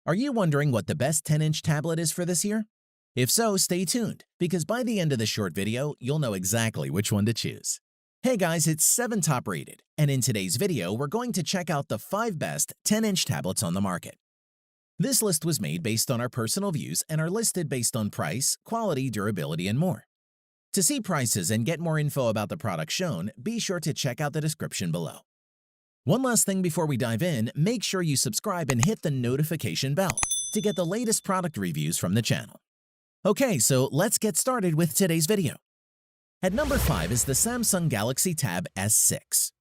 Are you wondering what the best 10-inch tablet is for this year? If so, stay tuned, because by the end of the short video, you'll know exactly which one to choose. Hey guys, it's 7 Top Rated, and in today's video, we're going to check out the 5 best 10-inch tablets on the market. This list was made based on our personal views and are listed based on price, quality, durability, and more. To see prices and get more info about the products shown, be sure to check out the description below. One last thing before we dive in, make sure you subscribe and hit the notification bell to get the latest product reviews from the channel. Okay, so let's get started with today's video. At number 5 is the Samsung Galaxy Tab S6.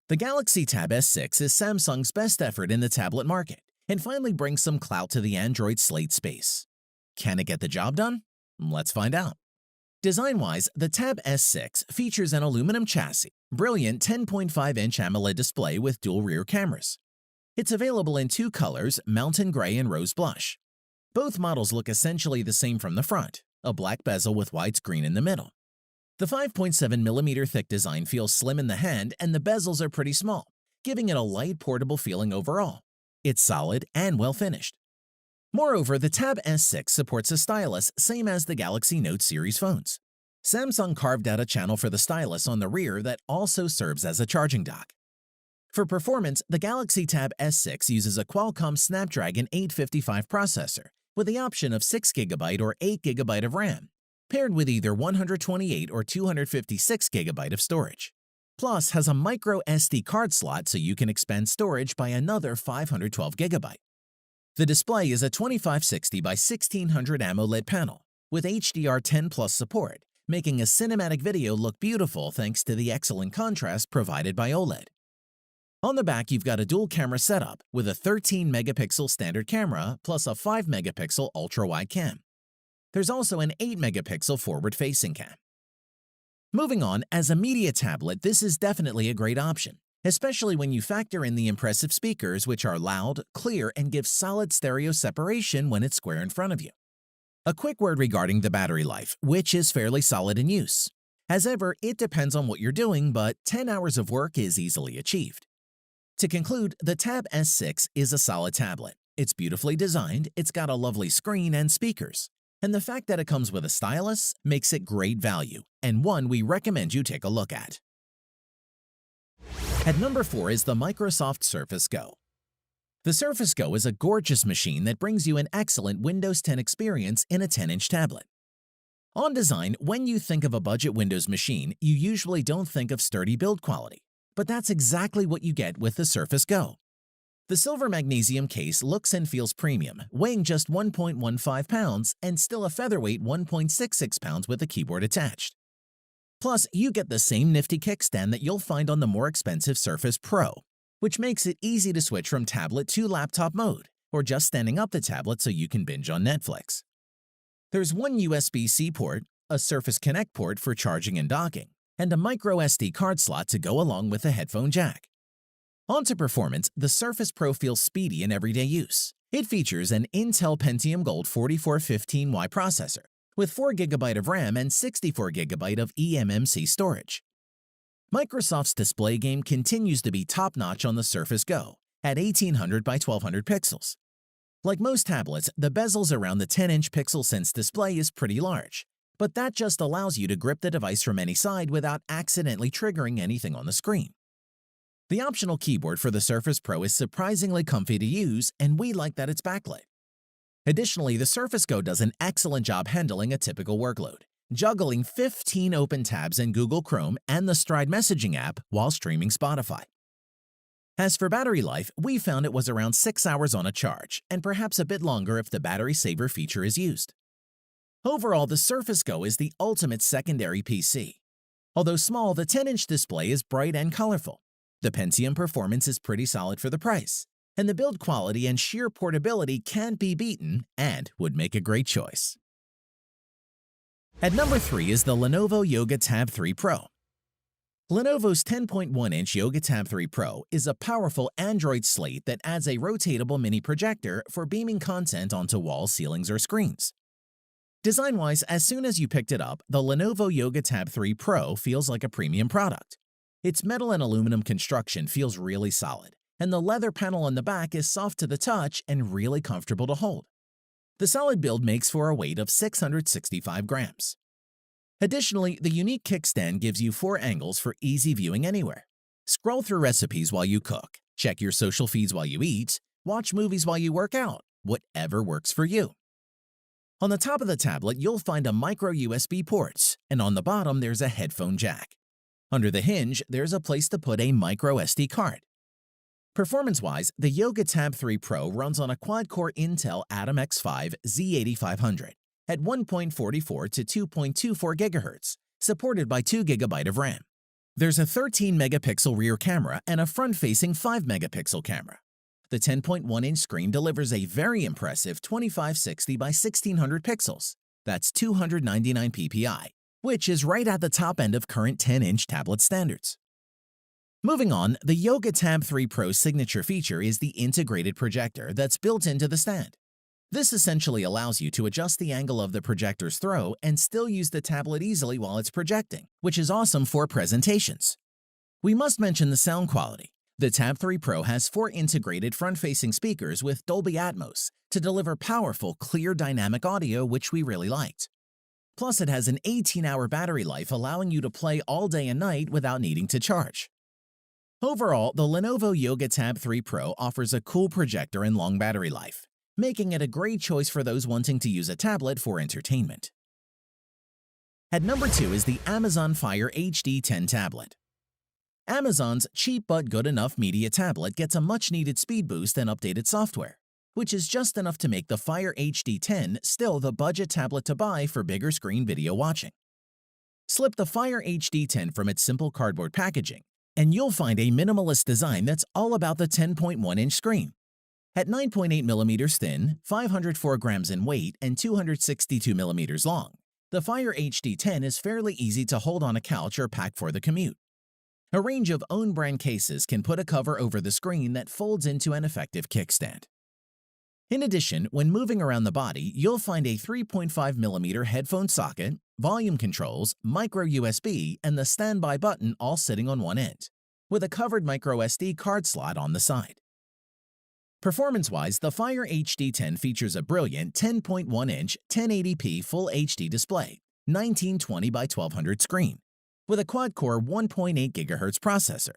The Galaxy Tab S6 is Samsung's best effort in the tablet market and finally brings some clout to the Android slate space. Can it get the job done? Let's find out. Design-wise, the Tab S6 features an aluminum chassis, brilliant 10.5-inch AMOLED display with dual rear cameras. It's available in 2 colors, mountain gray and rose blush. Both models look essentially the same from the front, a black bezel with widescreen in the middle. The 5.7mm thick design feels slim in the hand and the bezels are pretty small, giving it a light, portable feeling overall. It's solid and well-finished. Moreover, the Tab S6 supports a stylus same as the Galaxy Note series phones. Samsung carved out a channel for the stylus on the rear that also serves as a charging dock. For performance, the Galaxy Tab S6 uses a Qualcomm Snapdragon 855 processor with the option of 6GB or 8GB of RAM, paired with either 128 or 256GB of storage. Plus, has a micro SD card slot so you can expand storage by another 512GB. The display is a 2560 by 1600 AMOLED panel with HDR10 Plus support, making a cinematic video look beautiful thanks to the excellent contrast provided by OLED. On the back, you've got a dual camera setup with a 13-megapixel standard camera plus a 5-megapixel ultra-wide cam. There's also an 8-megapixel forward-facing cam. Moving on, as a media tablet, this is definitely a great option, especially when you factor in the impressive speakers, which are loud, clear, and give solid stereo separation when it's square in front of you. A quick word regarding the battery life, which is fairly solid in use. As ever, it depends on what you're doing, but 10 hours of work is easily achieved. To conclude, the Tab S6 is a solid tablet. It's beautifully designed, it's got a lovely screen and speakers, and the fact that it comes with a stylus makes it great value, and one we recommend you take a look at. At number 4 is the Microsoft Surface Go. The Surface Go is a gorgeous machine that brings you an excellent Windows 10 experience in a 10-inch tablet. On design, when you think of a budget Windows machine, you usually don't think of sturdy build quality, but that's exactly what you get with the Surface Go. The silver magnesium case looks and feels premium, weighing just 1.15 pounds and still a featherweight 1.66 pounds with a keyboard attached. Plus, you get the same nifty kickstand that you'll find on the more expensive Surface Pro, which makes it easy to switch from tablet to laptop mode, or just standing up the tablet so you can binge on Netflix. There's one USB-C port, a Surface Connect port for charging and docking, and a micro SD card slot to go along with the headphone jack. On to performance, the Surface Pro feels speedy in everyday use. It features an Intel Pentium Gold 4415Y processor with 4GB of RAM and 64GB of eMMC storage. Microsoft's display game continues to be top-notch on the Surface Go at 1800 by 1200 pixels. Like most tablets, the bezels around the 10-inch PixelSense display is pretty large, but that just allows you to grip the device from any side without accidentally triggering anything on the screen. The optional keyboard for the Surface Pro is surprisingly comfy to use, and we like that it's backlit. Additionally, the Surface Go does an excellent job handling a typical workload, juggling 15 open tabs in Google Chrome and the Stride messaging app while streaming Spotify. As for battery life, we found it was around 6 hours on a charge, and perhaps a bit longer if the battery saver feature is used. Overall, the Surface Go is the ultimate secondary PC. Although small, the 10-inch display is bright and colorful. The Pentium performance is pretty solid for the price, and the build quality and sheer portability can't be beaten and would make a great choice. At number 3 is the Lenovo Yoga Tab 3 Pro. Lenovo's 10.1-inch Yoga Tab 3 Pro is a powerful Android slate that adds a rotatable mini projector for beaming content onto walls, ceilings, or screens. Design-wise, as soon as you picked it up, the Lenovo Yoga Tab 3 Pro feels like a premium product. Its metal and aluminum construction feels really solid, and the leather panel on the back is soft to the touch and really comfortable to hold. The solid build makes for a weight of 665 grams. Additionally, the unique kickstand gives you 4 angles for easy viewing anywhere. Scroll through recipes while you cook, check your social feeds while you eat, watch movies while you work out, whatever works for you. On the top of the tablet, you'll find a micro USB port, and on the bottom there's a headphone jack. Under the hinge, there's a place to put a micro SD card. Performance-wise, the Yoga Tab 3 Pro runs on a quad-core Intel Atom X5 Z8500 at 1.44 to 2.24 GHz, supported by 2 GB of RAM. There's a 13-megapixel rear camera and a front-facing 5-megapixel camera. The 10.1-inch screen delivers a very impressive 2560 by 1600 pixels. That's 299 ppi, which is right at the top end of current 10-inch tablet standards. Moving on, the Yoga Tab 3 Pro's signature feature is the integrated projector that's built into the stand. This essentially allows you to adjust the angle of the projector's throw and still use the tablet easily while it's projecting, which is awesome for presentations. We must mention the sound quality. The Tab 3 Pro has 4 integrated front-facing speakers with Dolby Atmos to deliver powerful, clear dynamic audio, which we really liked. Plus, it has an 18-hour battery life, allowing you to play all day and night without needing to charge. Overall, the Lenovo Yoga Tab 3 Pro offers a cool projector and long battery life, making it a great choice for those wanting to use a tablet for entertainment. At number 2 is the Amazon Fire HD 10 tablet. Amazon's cheap but good enough media tablet gets a much-needed speed boost and updated software, which is just enough to make the Fire HD 10 still the budget tablet to buy for bigger screen video watching. Slip the Fire HD 10 from its simple cardboard packaging, and you'll find a minimalist design that's all about the 10.1-inch screen. At 9.8 millimeters thin, 504 grams in weight, and 262 millimeters long, the Fire HD 10 is fairly easy to hold on a couch or pack for the commute. A range of own-brand cases can put a cover over the screen that folds into an effective kickstand. In addition, when moving around the body, you'll find a 3.5mm headphone socket, volume controls, micro USB, and the standby button all sitting on one end, with a covered micro SD card slot on the side. Performance-wise, the Fire HD 10 features a brilliant 10.1-inch 1080p Full HD display, 1920 by 1200 screen, with a quad-core 1.8 GHz processor,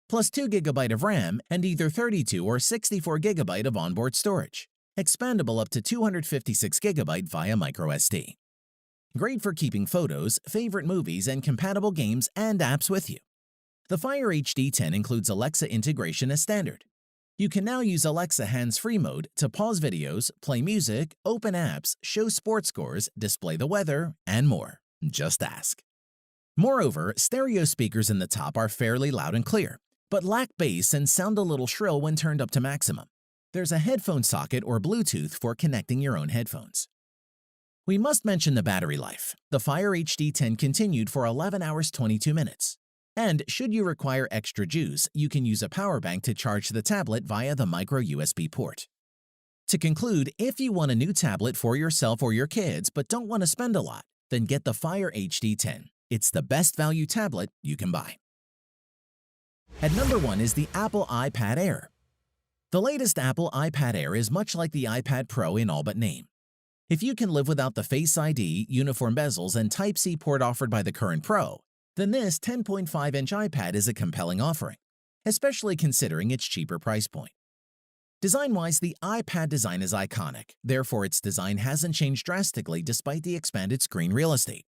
plus 2 GB of RAM and either 32 or 64 GB of onboard storage, expandable up to 256 GB via microSD. Great for keeping photos, favorite movies, and compatible games and apps with you. The Fire HD 10 includes Alexa integration as standard. You can now use Alexa hands-free mode to pause videos, play music, open apps, show sports scores, display the weather, and more. Just ask. Moreover, stereo speakers in the top are fairly loud and clear, but lack bass and sound a little shrill when turned up to maximum. There's a headphone socket or Bluetooth for connecting your own headphones. We must mention the battery life. The Fire HD 10 continued for 11 hours 22 minutes. And should you require extra juice, you can use a power bank to charge the tablet via the micro USB port. To conclude, if you want a new tablet for yourself or your kids but don't want to spend a lot, then get the Fire HD 10. It's the best value tablet you can buy. At number 1 is the Apple iPad Air. The latest Apple iPad Air is much like the iPad Pro in all but name. If you can live without the Face ID, uniform bezels, and Type-C port offered by the current Pro, then this 10.5-inch iPad is a compelling offering, especially considering its cheaper price point. Design-wise, the iPad design is iconic, therefore its design hasn't changed drastically despite the expanded screen real estate.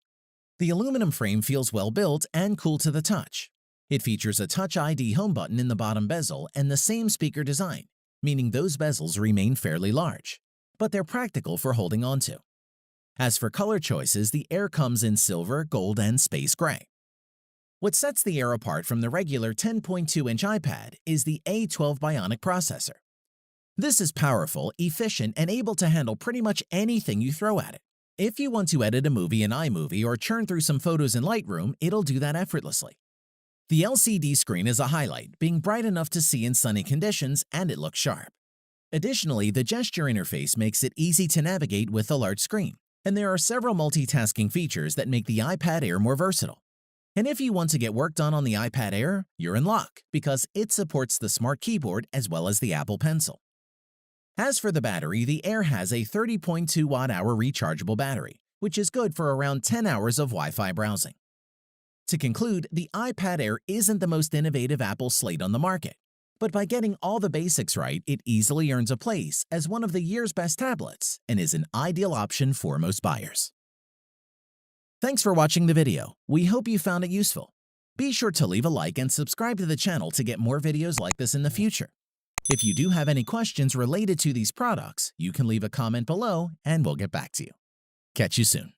The aluminum frame feels well-built and cool to the touch. It features a Touch ID home button in the bottom bezel and the same speaker design, meaning those bezels remain fairly large, but they're practical for holding onto. As for color choices, the Air comes in silver, gold, and space gray. What sets the Air apart from the regular 10.2-inch iPad is the A12 Bionic processor. This is powerful, efficient, and able to handle pretty much anything you throw at it. If you want to edit a movie in iMovie or churn through some photos in Lightroom, it'll do that effortlessly. The LCD screen is a highlight, being bright enough to see in sunny conditions, and it looks sharp. Additionally, the gesture interface makes it easy to navigate with a large screen, and there are several multitasking features that make the iPad Air more versatile. And if you want to get work done on the iPad Air, you're in luck because it supports the Smart Keyboard as well as the Apple Pencil. As for the battery, the Air has a 30.2 watt-hour rechargeable battery, which is good for around 10 hours of Wi-Fi browsing. To conclude, the iPad Air isn't the most innovative Apple slate on the market, but by getting all the basics right, it easily earns a place as one of the year's best tablets and is an ideal option for most buyers. Thanks for watching the video. We hope you found it useful. Be sure to leave a like and subscribe to the channel to get more videos like this in the future. If you do have any questions related to these products, you can leave a comment below and we'll get back to you. Catch you soon.